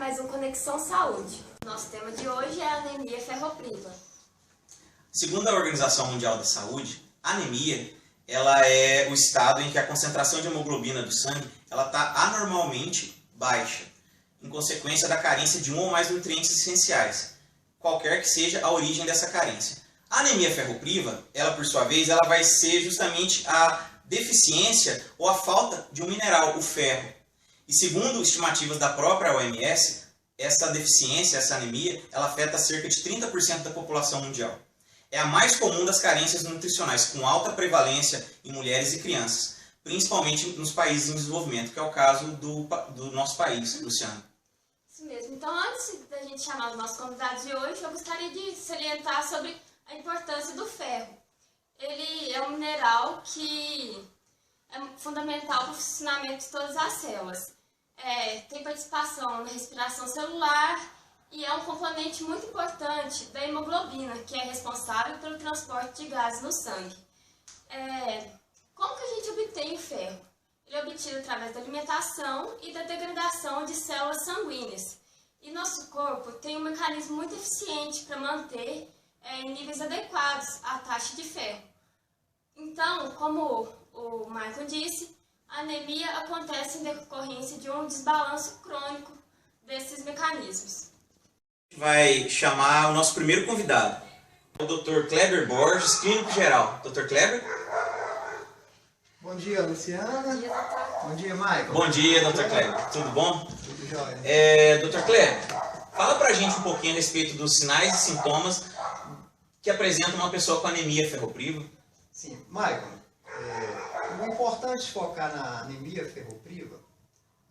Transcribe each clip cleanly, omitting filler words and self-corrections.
mais um Conexão Saúde. Nosso tema de hoje é a anemia ferropriva. Segundo a Organização Mundial da Saúde, a anemia ela é o estado em que a concentração de hemoglobina do sangue está anormalmente baixa, em consequência da carência de um ou mais nutrientes essenciais, qualquer que seja a origem dessa carência. A anemia ferropriva, ela por sua vez, ela vai ser justamente a deficiência ou a falta de um mineral, o ferro. E segundo estimativas da própria OMS, essa deficiência, essa anemia, ela afeta cerca de 30% da população mundial. É a mais comum das carências nutricionais, com alta prevalência em mulheres e crianças, principalmente nos países em desenvolvimento, que é o caso do nosso país, Luciano. Isso mesmo. Então, antes da gente chamar os nossos convidados de hoje, eu gostaria de salientar sobre a importância do ferro. Ele é um mineral que é fundamental para o funcionamento de todas as células. Tem participação na respiração celular e é um componente muito importante da hemoglobina, que é responsável pelo transporte de gases no sangue. Como que a gente obtém o ferro? Ele é obtido através da alimentação e da degradação de células sanguíneas. E nosso corpo tem um mecanismo muito eficiente para manter em níveis adequados a taxa de ferro. Então, como o Michael disse, a anemia acontece em decorrência de um desbalanço crônico desses mecanismos. Vai chamar o nosso primeiro convidado, o Dr. Kleber Borges, clínico geral. Dr. Kleber? Bom dia, Luciana. Bom dia, doutor. Bom dia, Michael. Bom dia, Dr. Kleber. Tudo bom? Tudo jóia. Dr. Kleber, fala pra gente um pouquinho a respeito dos sinais e sintomas que apresentam uma pessoa com anemia ferropriva. Sim, Michael, o importante focar na anemia ferropriva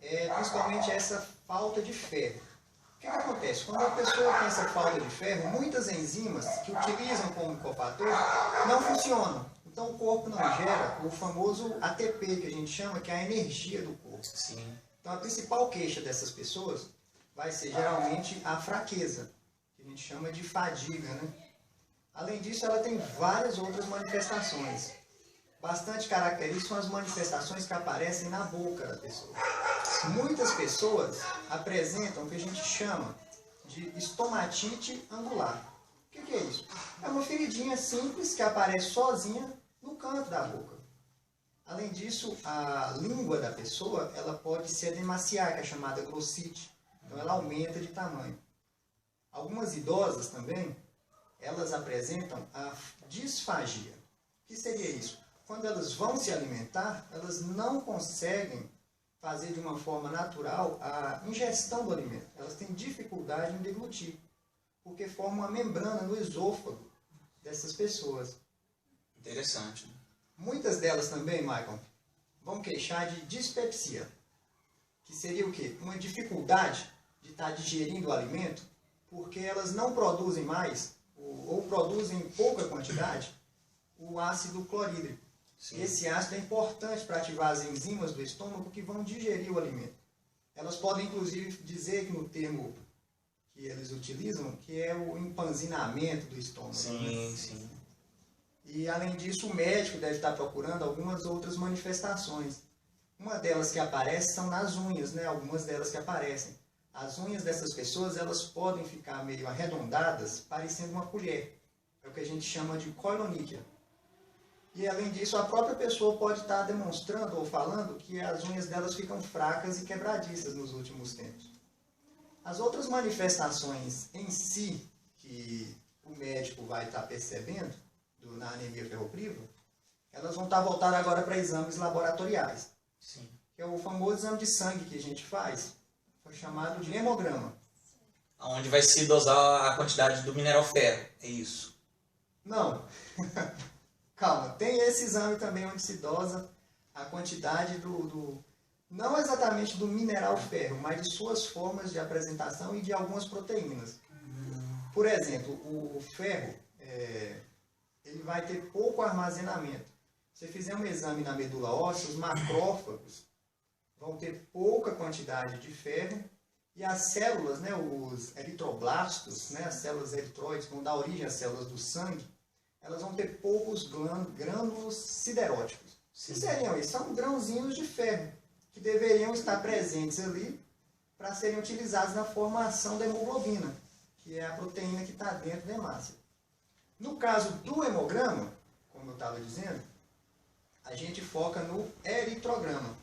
é principalmente essa falta de ferro. O que acontece? Quando a pessoa tem essa falta de ferro, muitas enzimas que utilizam como cofator não funcionam. Então o corpo não gera o famoso ATP, que a gente chama, que é a energia do corpo. Sim. Então a principal queixa dessas pessoas vai ser geralmente a fraqueza, que a gente chama de fadiga, né? Além disso, ela tem várias outras manifestações. Bastante características são as manifestações que aparecem na boca da pessoa. Muitas pessoas apresentam o que a gente chama de estomatite angular. O que é isso? É uma feridinha simples que aparece sozinha no canto da boca. Além disso, a língua da pessoa ela pode se edemaciar, que é chamada glossite. Então, ela aumenta de tamanho. Algumas idosas também, elas apresentam a disfagia. O que seria isso? Quando elas vão se alimentar, elas não conseguem fazer de uma forma natural a ingestão do alimento. Elas têm dificuldade em deglutir, porque forma uma membrana no esôfago dessas pessoas. Interessante. Muitas delas também, Michael, vão queixar de dispepsia, que seria o quê? Uma dificuldade de estar digerindo o alimento, porque elas não produzem mais, ou produzem em pouca quantidade, o ácido clorídrico. Sim. Esse ácido é importante para ativar as enzimas do estômago que vão digerir o alimento. Elas podem, inclusive, dizer que no termo que eles utilizam, que é o empanzinamento do estômago. Sim, né? sim. E, além disso, o médico deve estar procurando algumas outras manifestações. Uma delas que aparece são nas unhas, né? Algumas delas que aparecem. As unhas dessas pessoas, elas podem ficar meio arredondadas, parecendo uma colher. É o que a gente chama de coiloníquia. E, além disso, a própria pessoa pode estar demonstrando ou falando que as unhas delas ficam fracas e quebradiças nos últimos tempos. As outras manifestações em si, que o médico vai estar percebendo na anemia ferropriva, elas vão estar voltadas agora para exames laboratoriais. Sim. Que é o famoso exame de sangue que a gente faz, foi chamado de hemograma. Onde vai se dosar a quantidade do mineral ferro, é isso? Não. Calma, tem esse exame também onde se dosa a quantidade não exatamente do mineral ferro, mas de suas formas de apresentação e de algumas proteínas. Por exemplo, o ferro, ele vai ter pouco armazenamento. Se você fizer um exame na medula óssea, os macrófagos vão ter pouca quantidade de ferro e as células, né, os eritroblastos, né, as células eritroides, que vão dar origem às células do sangue, elas vão ter poucos grânulos sideróticos. O que seriam isso? São grãozinhos de ferro que deveriam estar presentes ali para serem utilizados na formação da hemoglobina, que é a proteína que está dentro da hemácia. No caso do hemograma, como eu estava dizendo, a gente foca no eritrograma,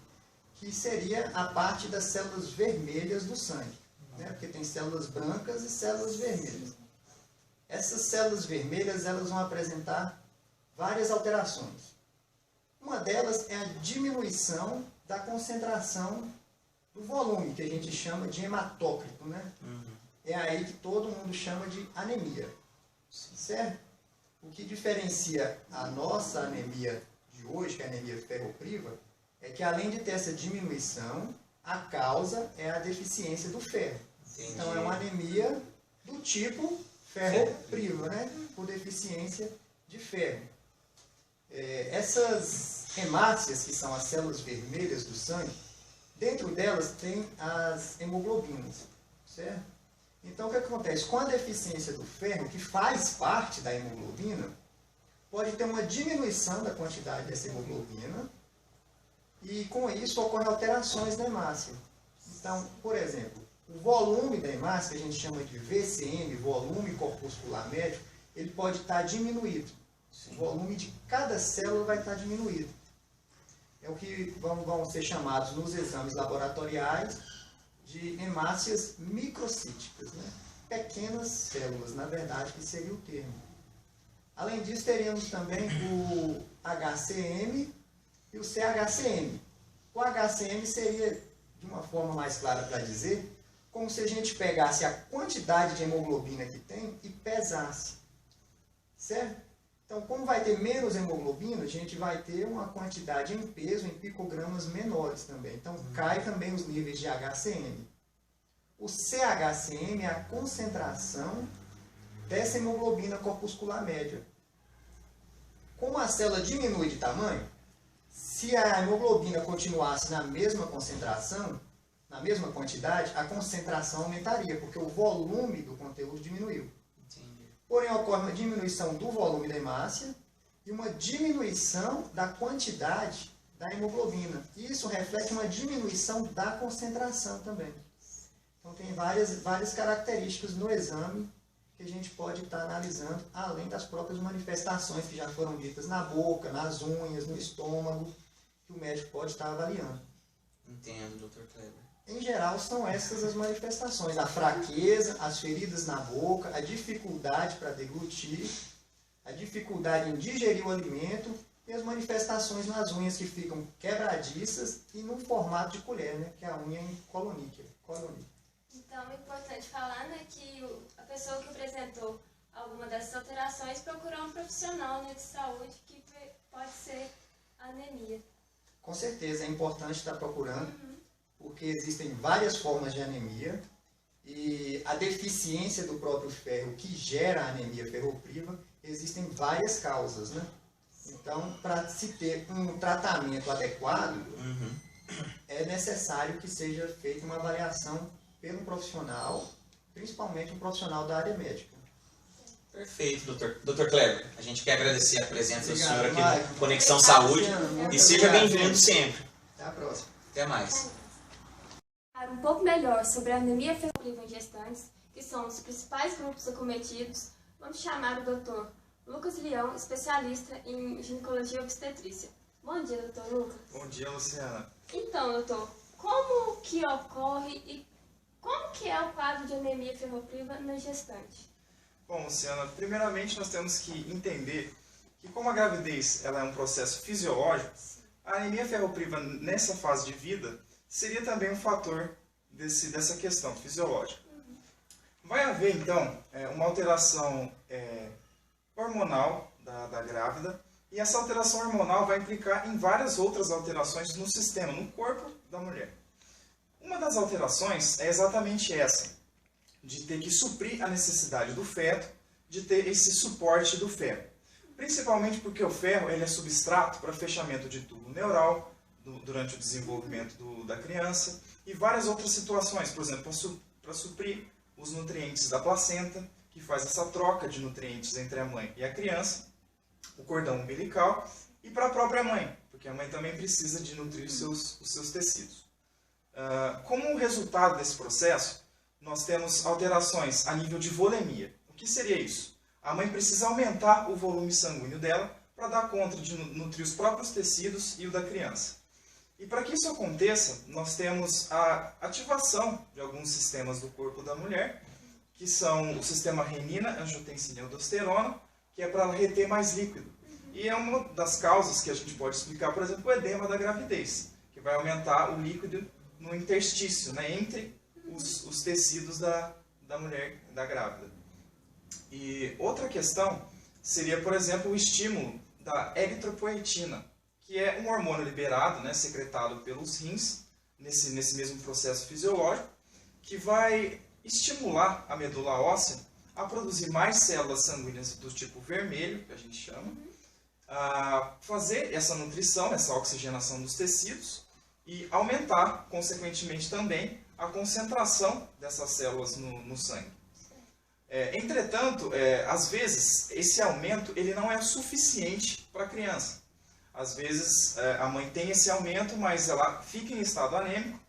que seria a parte das células vermelhas do sangue, né? Porque tem células brancas e células vermelhas. Essas células vermelhas elas vão apresentar várias alterações. Uma delas é a diminuição da concentração do volume, que a gente chama de hematócrito, né? É aí que todo mundo chama de anemia, certo? O que diferencia a nossa anemia de hoje, que é a anemia ferropriva, é que além de ter essa diminuição, a causa é a deficiência do ferro. Entendi. Então é uma anemia do tipo ferropriva, né? Por deficiência de ferro. Essas hemácias, que são as células vermelhas do sangue, dentro delas tem as hemoglobinas, certo? Então o que acontece? Com a deficiência do ferro, que faz parte da hemoglobina, pode ter uma diminuição da quantidade dessa hemoglobina e com isso ocorrem alterações na hemácia. Então, por exemplo, o volume da hemácia, que a gente chama de VCM, volume corpuscular médio, ele pode estar diminuído. O volume de cada célula vai estar diminuído. É o que vão ser chamados nos exames laboratoriais de hemácias microcíticas, né? Pequenas células, na verdade, que seria o termo. Além disso, teríamos também o HCM e o CHCM. O HCM seria, de uma forma mais clara para dizer, como se a gente pegasse a quantidade de hemoglobina que tem e pesasse, certo? Então, como vai ter menos hemoglobina, a gente vai ter uma quantidade em peso, em picogramas menores também. Então, cai também os níveis de HCM. O CHCM é a concentração dessa hemoglobina corpuscular média. Como a célula diminui de tamanho, se a hemoglobina continuasse na mesma concentração, na mesma quantidade, a concentração aumentaria, porque o volume do conteúdo diminuiu. Porém, ocorre uma diminuição do volume da hemácia e uma diminuição da quantidade da hemoglobina. Isso reflete uma diminuição da concentração também. Então, tem várias características no exame que a gente pode estar analisando, além das próprias manifestações que já foram ditas na boca, nas unhas, no estômago, que o médico pode estar avaliando. Entendo, Dr. Kleber. Em geral, são essas as manifestações. A fraqueza, as feridas na boca, a dificuldade para deglutir, a dificuldade em digerir o alimento e as manifestações nas unhas que ficam quebradiças e no formato de colher, né, que é a unha em coloníquia. Então, é importante falar, né, que a pessoa que apresentou alguma dessas alterações procurou um profissional, né, de saúde, que pode ser anemia. Com certeza, é importante estar procurando, porque existem várias formas de anemia e a deficiência do próprio ferro que gera a anemia ferropriva, existem várias causas, né? Então, para se ter um tratamento adequado, é necessário que seja feita uma avaliação pelo profissional, principalmente um profissional da área médica. Perfeito, Dr. Kleber. A gente quer agradecer a presença do senhor aqui Maicon. no Conexão Saúde e seja bem-vindo sempre. Até a próxima. Até mais. Para um pouco melhor sobre a anemia ferropriva em gestantes, que são os principais grupos acometidos, vamos chamar o Dr. Lucas Leão, especialista em ginecologia e obstetrícia. Bom dia, Dr. Lucas. Bom dia, Luciana. Então, doutor, como que ocorre e como que é o quadro de anemia ferropriva na gestante? Bom, Luciana, primeiramente nós temos que entender que como a gravidez ela é um processo fisiológico, a anemia ferropriva nessa fase de vida seria também um fator dessa questão fisiológica. Vai haver, então, uma alteração hormonal da grávida, e essa alteração hormonal vai implicar em várias outras alterações no sistema, no corpo da mulher. Uma das alterações é exatamente essa, de ter que suprir a necessidade do feto, de ter esse suporte do ferro. Principalmente porque o ferro ele é substrato para fechamento de tubo neural durante o desenvolvimento da criança e várias outras situações, por exemplo, para suprir os nutrientes da placenta, que faz essa troca de nutrientes entre a mãe e a criança, o cordão umbilical, e para a própria mãe, porque a mãe também precisa de nutrir os seus tecidos. Como resultado desse processo, nós temos alterações a nível de volemia. O que seria isso? A mãe precisa aumentar o volume sanguíneo dela para dar conta de nutrir os próprios tecidos e o da criança. E para que isso aconteça, nós temos a ativação de alguns sistemas do corpo da mulher, que são o sistema renina, angiotensina e aldosterona, que é para ela reter mais líquido. E é uma das causas que a gente pode explicar, por exemplo, o edema da gravidez, que vai aumentar o líquido no interstício, né, entre os tecidos da mulher, da grávida. E outra questão seria, por exemplo, o estímulo da eritropoetina, que é um hormônio liberado, né, secretado pelos rins, nesse mesmo processo fisiológico, que vai estimular a medula óssea a produzir mais células sanguíneas do tipo vermelho, que a gente chama, a fazer essa nutrição, essa oxigenação dos tecidos e aumentar, consequentemente também, a concentração dessas células no sangue. Entretanto, às vezes, esse aumento ele não é suficiente para a criança. Às vezes, a mãe tem esse aumento, mas ela fica em estado anêmico,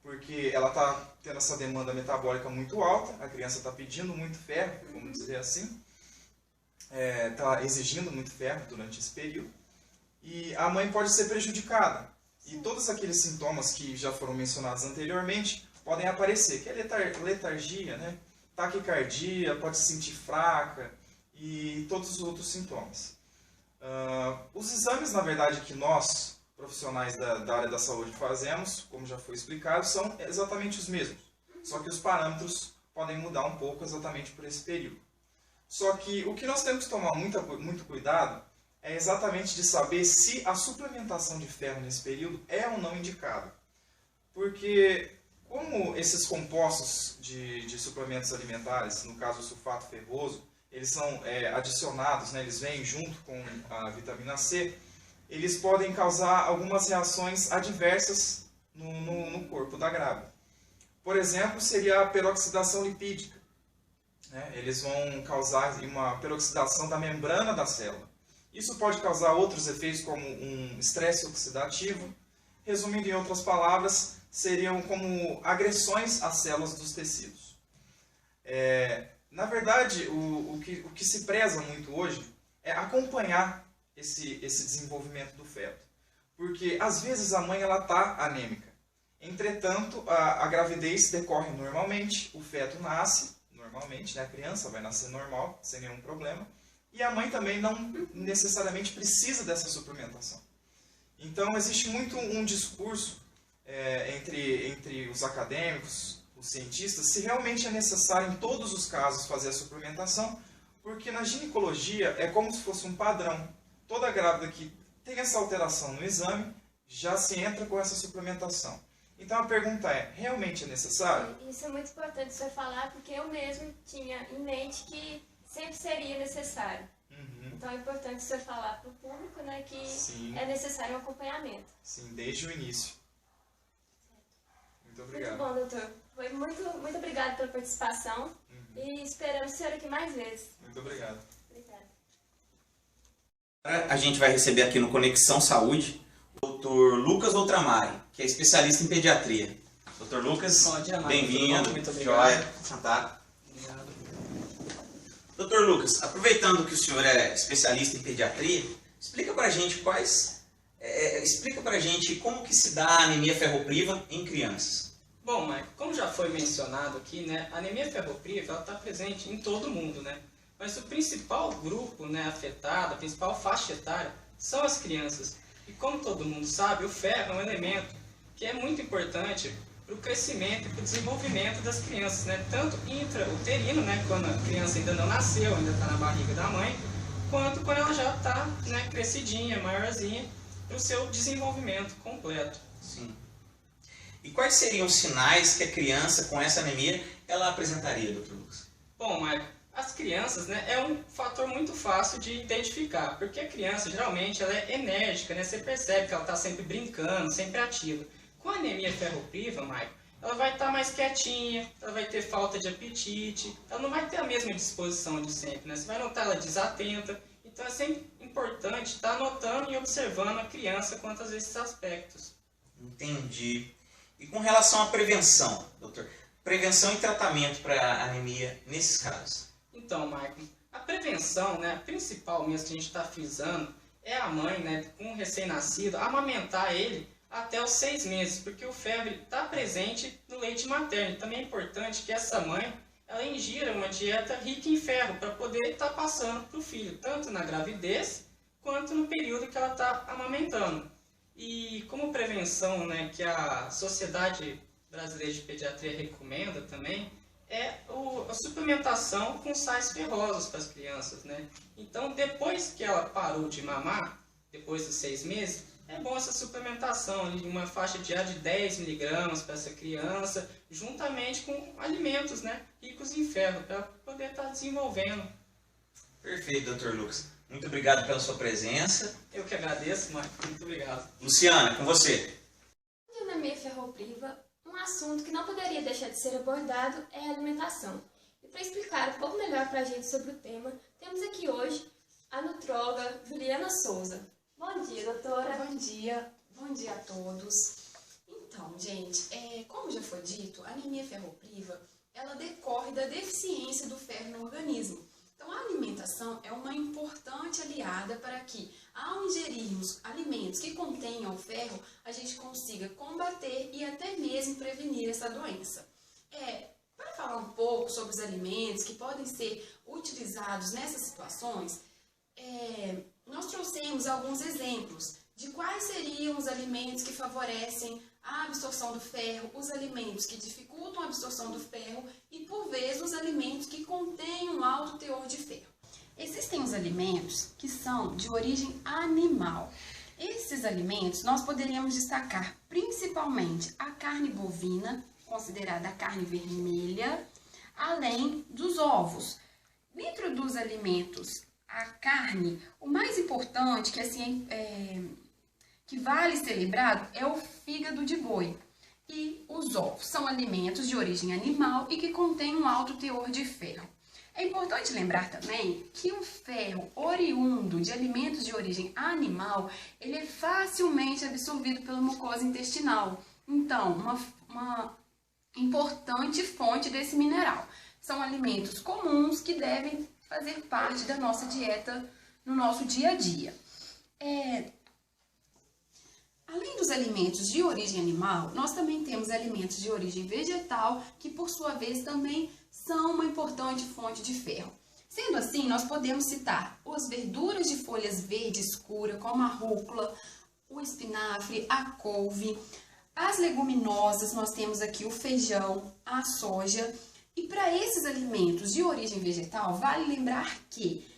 porque ela está tendo essa demanda metabólica muito alta, a criança está pedindo muito ferro, vamos dizer assim, está exigindo muito ferro durante esse período, e a mãe pode ser prejudicada. E todos aqueles sintomas que já foram mencionados anteriormente podem aparecer, que é letargia, né? Taquicardia, pode se sentir fraca e todos os outros sintomas. Os exames, na verdade, que nós, profissionais da área da saúde, fazemos, como já foi explicado, são exatamente os mesmos. Só que os parâmetros podem mudar um pouco exatamente por esse período. Só que o que nós temos que tomar muito cuidado é exatamente de saber se a suplementação de ferro nesse período é ou não indicada. Porque como esses compostos de suplementos alimentares, no caso o sulfato ferroso, eles são adicionados, né, eles vêm junto com a vitamina C, eles podem causar algumas reações adversas no corpo da grávida. Por exemplo, seria a peroxidação lipídica. Né? Eles vão causar uma peroxidação da membrana da célula. Isso pode causar outros efeitos como um estresse oxidativo. Resumindo em outras palavras, seriam como agressões às células dos tecidos. Na verdade, o que se preza muito hoje é acompanhar esse desenvolvimento do feto. Porque, às vezes, a mãe está anêmica. Entretanto, a gravidez decorre normalmente, o feto nasce normalmente, né? A criança vai nascer normal, sem nenhum problema. E a mãe também não necessariamente precisa dessa suplementação. Então, existe muito um discurso entre os acadêmicos, os cientistas, se realmente é necessário em todos os casos fazer a suplementação, porque na ginecologia é como se fosse um padrão. Toda grávida que tem essa alteração no exame, já se entra com essa suplementação. Então a pergunta é, realmente é necessário? Isso é muito importante você falar, porque eu mesmo tinha em mente que sempre seria necessário. Uhum. Então é importante você falar para o público, né, que Sim. é necessário um acompanhamento. Sim, desde o início. Muito obrigado. Muito bom, doutor. Foi muito obrigado pela participação e esperamos o senhor aqui mais vezes. Muito obrigado. Obrigada. A gente vai receber aqui no Conexão Saúde o Dr. Lucas Outramari, que é especialista em pediatria. Dr. Lucas, bem-vindo. Muito obrigado. Joia, sentado. Obrigado. Dr. Lucas, aproveitando que o senhor é especialista em pediatria, explica pra gente como que se dá a anemia ferropriva em crianças. Bom, Michael, como já foi mencionado aqui, né, a anemia ferropriva está presente em todo mundo, né? Mas o principal grupo, né, afetado, a principal faixa etária, são as crianças. E como todo mundo sabe, o ferro é um elemento que é muito importante para o crescimento e para o desenvolvimento das crianças, né? Tanto intrauterino, né, quando a criança ainda não nasceu, ainda está na barriga da mãe, quanto quando ela já está, né, crescidinha, maiorzinha, para o seu desenvolvimento completo. Sim. E quais seriam os sinais que a criança com essa anemia ela apresentaria, Dr. Lucas? Bom, Michael, as crianças, né, é um fator muito fácil de identificar, porque a criança geralmente ela é enérgica, né, você percebe que ela está sempre brincando, sempre ativa. Com a anemia ferropriva, Michael, ela vai estar mais quietinha, ela vai ter falta de apetite, ela não vai ter a mesma disposição de sempre, né? Você vai notar ela desatenta. Então é sempre importante estar notando e observando a criança quanto a esses aspectos. Entendi. E com relação à prevenção, doutor? Prevenção e tratamento para anemia nesses casos? Então, Maicon, a prevenção, né, a principal mesmo que a gente está frisando, é a mãe, né, com o recém-nascido, amamentar ele até os 6 meses, porque o ferro está presente no leite materno. Também é importante que essa mãe ela ingira uma dieta rica em ferro para poder estar passando para o filho, tanto na gravidez quanto no período que ela está amamentando. E como prevenção, né, que a Sociedade Brasileira de Pediatria recomenda também, é a suplementação com sais ferrosos para as crianças, né? Então, depois que ela parou de mamar, depois dos 6 meses, é bom essa suplementação, ali, uma faixa diária de 10 miligramas para essa criança, juntamente com alimentos, né, ricos em ferro, para poder estar desenvolvendo. Perfeito, doutor Lucas. Muito obrigado pela sua presença. Eu que agradeço, Marco. Muito obrigado. Luciana, com você. De anemia ferropriva, um assunto que não poderia deixar de ser abordado é a alimentação. E para explicar um pouco melhor para a gente sobre o tema, temos aqui hoje a nutróloga Juliana Souza. Bom dia, doutora. Bom dia a todos. Então, gente, como já foi dito, a anemia ferropriva, ela decorre da deficiência do ferro no organismo. Então, a alimentação é uma importante aliada para que, ao ingerirmos alimentos que contenham ferro, a gente consiga combater e até mesmo prevenir essa doença. Para falar um pouco sobre os alimentos que podem ser utilizados nessas situações, nós trouxemos alguns exemplos de quais seriam os alimentos que favorecem a absorção do ferro, os alimentos que dificultam a absorção do ferro e, por vezes, os alimentos que contêm um alto teor de ferro. Existem os alimentos que são de origem animal. Esses alimentos nós poderíamos destacar principalmente a carne bovina, considerada a carne vermelha, além dos ovos. Dentro dos alimentos, a carne, o mais importante, que assim que vale ser lembrado, é o fígado de boi. E os ovos são alimentos de origem animal e que contêm um alto teor de ferro. É importante lembrar também que o ferro oriundo de alimentos de origem animal, ele é facilmente absorvido pela mucosa intestinal. Então, uma importante fonte desse mineral. São alimentos comuns que devem fazer parte da nossa dieta no nosso dia a dia. Além dos alimentos de origem animal, nós também temos alimentos de origem vegetal, que por sua vez também são uma importante fonte de ferro. Sendo assim, nós podemos citar as verduras de folhas verde escura, como a rúcula, o espinafre, a couve. As leguminosas, nós temos aqui o feijão, a soja. E para esses alimentos de origem vegetal, vale lembrar que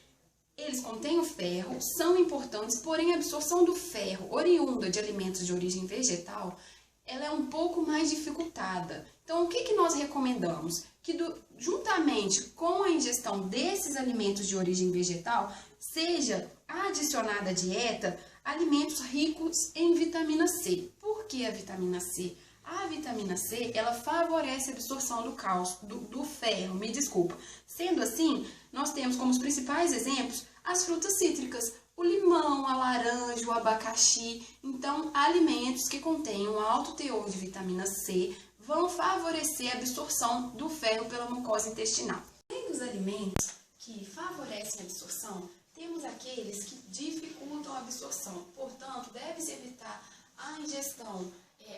eles contêm o ferro, são importantes, porém a absorção do ferro oriunda de alimentos de origem vegetal, ela é um pouco mais dificultada. Então, o que nós recomendamos? Que juntamente com a ingestão desses alimentos de origem vegetal, seja adicionada à dieta alimentos ricos em vitamina C. Por que a vitamina C? A vitamina C, ela favorece a absorção do cálcio, do ferro, me desculpa. Sendo assim, nós temos como os principais exemplos as frutas cítricas, o limão, a laranja, o abacaxi. Então, alimentos que contêm um alto teor de vitamina C vão favorecer a absorção do ferro pela mucosa intestinal. Além dos alimentos que favorecem a absorção, temos aqueles que dificultam a absorção. Portanto, deve-se evitar a ingestão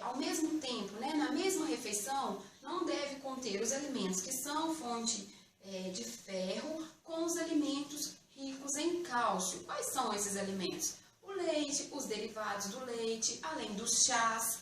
ao mesmo tempo, na mesma refeição, não deve conter os alimentos que são fonte de ferro com os alimentos ricos em cálcio. Quais são esses alimentos? O leite, os derivados do leite, além dos chás,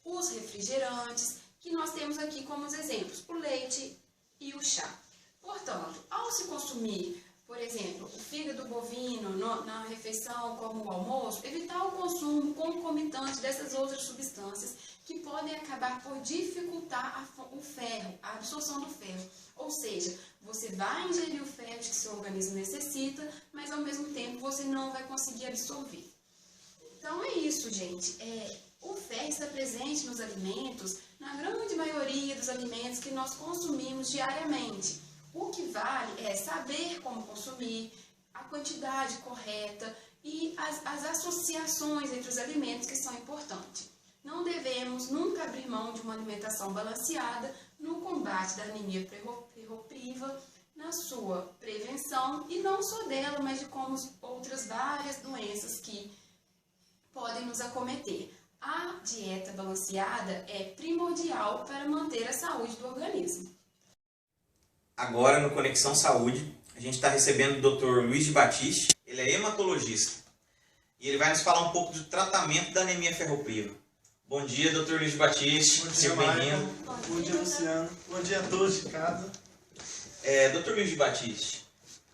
os refrigerantes, que nós temos aqui como os exemplos, o leite e o chá. Portanto, ao se consumir, por exemplo, o fígado bovino na refeição, como o almoço, evitar o consumo concomitante dessas outras substâncias que podem acabar por dificultar o ferro, a absorção do ferro. Ou seja, você vai ingerir o ferro que seu organismo necessita, mas ao mesmo tempo você não vai conseguir absorver. Então é isso, gente. O ferro está presente nos alimentos, na grande maioria dos alimentos que nós consumimos diariamente. O que vale é saber como consumir, a quantidade correta e as associações entre os alimentos que são importantes. Não devemos nunca abrir mão de uma alimentação balanceada no combate da anemia ferropriva, na sua prevenção, e não só dela, mas de como outras várias doenças que podem nos acometer. A dieta balanceada é primordial para manter a saúde do organismo. Agora, no Conexão Saúde, a gente está recebendo o Dr. Luiz de Batiste. Ele é hematologista e ele vai nos falar um pouco do tratamento da anemia ferropriva. Bom dia, Dr. Luiz de Batiste. Bom dia, seja bem-vindo. Bom dia, Luciano. Bom dia a todos de casa. Dr. Luiz de Batiste,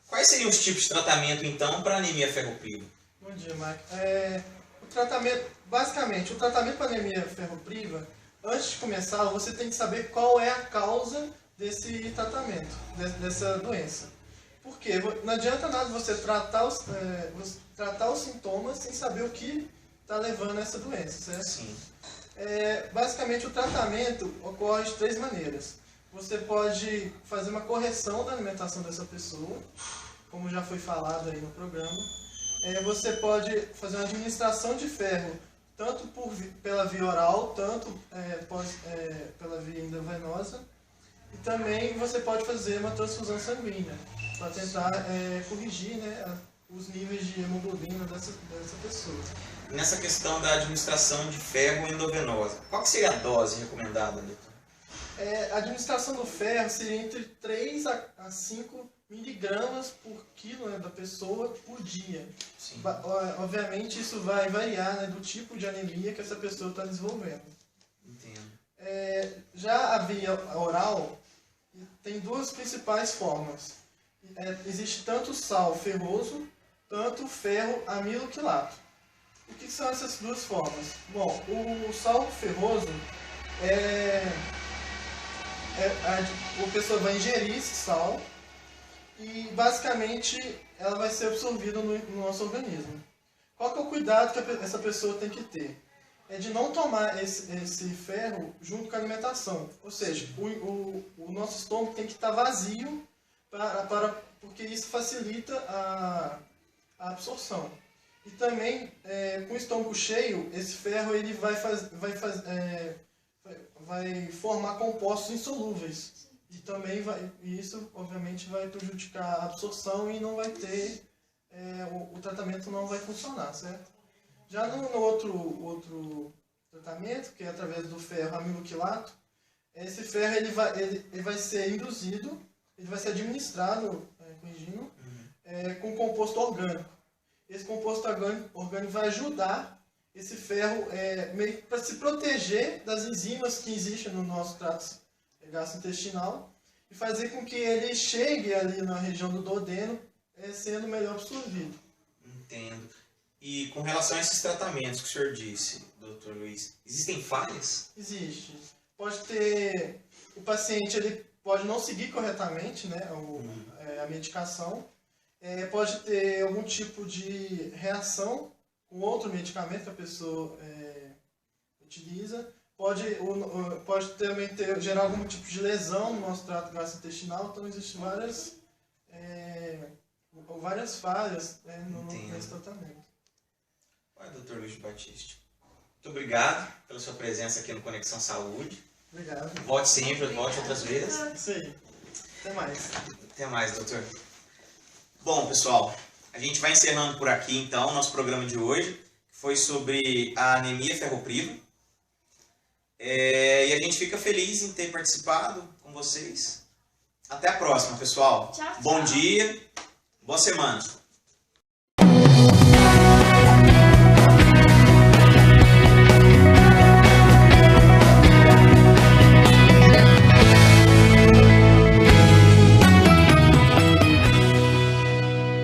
quais seriam os tipos de tratamento, então, para anemia ferropriva? Bom dia, Mike. Basicamente, o tratamento para anemia ferropriva, antes de começar, você tem que saber qual é a causa desse tratamento, dessa doença. Porque não adianta nada você tratar os sintomas sem saber o que está levando a essa doença, certo? Sim. Basicamente, o tratamento ocorre de 3 maneiras. Você pode fazer uma correção da alimentação dessa pessoa, como já foi falado aí no programa. Você pode fazer uma administração de ferro, tanto pela via oral, tanto pela via endovenosa. E também você pode fazer uma transfusão sanguínea, para tentar corrigir, né, os níveis de hemoglobina dessa pessoa. Nessa questão da administração de ferro endovenosa, qual que seria a dose recomendada, doutor? A administração do ferro seria entre 3 a 5 miligramas por quilo, né, da pessoa por dia. Sim. Obviamente isso vai variar, né, do tipo de anemia que essa pessoa está desenvolvendo. Entendo. Já a via oral tem 2 principais formas. Existe tanto sal ferroso, tanto ferro amiloquilato. O que são essas 2 formas? Bom, o sal ferroso a pessoa vai ingerir esse sal e basicamente ela vai ser absorvida no nosso organismo. Qual que é o cuidado que essa pessoa tem que ter? É de não tomar esse ferro junto com a alimentação. Ou seja, o nosso estômago tem que estar vazio porque isso facilita a absorção. E também, com o estômago cheio, esse ferro ele vai formar compostos insolúveis. E também isso, obviamente, vai prejudicar a absorção e não vai ter, o tratamento não vai funcionar, certo? Já no outro tratamento, que é através do ferro amiloquilato, esse ferro ele vai ser induzido, ele vai ser administrado, corrigindo, com um composto orgânico. Esse composto orgânico vai ajudar esse ferro meio para se proteger das enzimas que existem no nosso trato gastrointestinal e fazer com que ele chegue ali na região do duodeno sendo melhor absorvido. Entendo. E com relação a esses tratamentos que o senhor disse, Dr. Luiz, existem falhas? Existe. Pode ter... O paciente ele pode não seguir corretamente, né, a medicação. Pode ter algum tipo de reação com outro medicamento que a pessoa utiliza. Pode também gerar algum tipo de lesão no nosso trato gastrointestinal. Então, existem várias falhas nesse tratamento. Olha, Dr. Luiz Batiste, muito obrigado pela sua presença aqui no Conexão Saúde. Obrigado. Volte sempre, volte outras vezes. Isso aí. Até mais. Até mais, doutor. Bom, pessoal, a gente vai encerrando por aqui, então, o nosso programa de hoje, que foi sobre a anemia ferropriva. E a gente fica feliz em ter participado com vocês. Até a próxima, pessoal. Tchau, tchau. Bom dia, boa semana.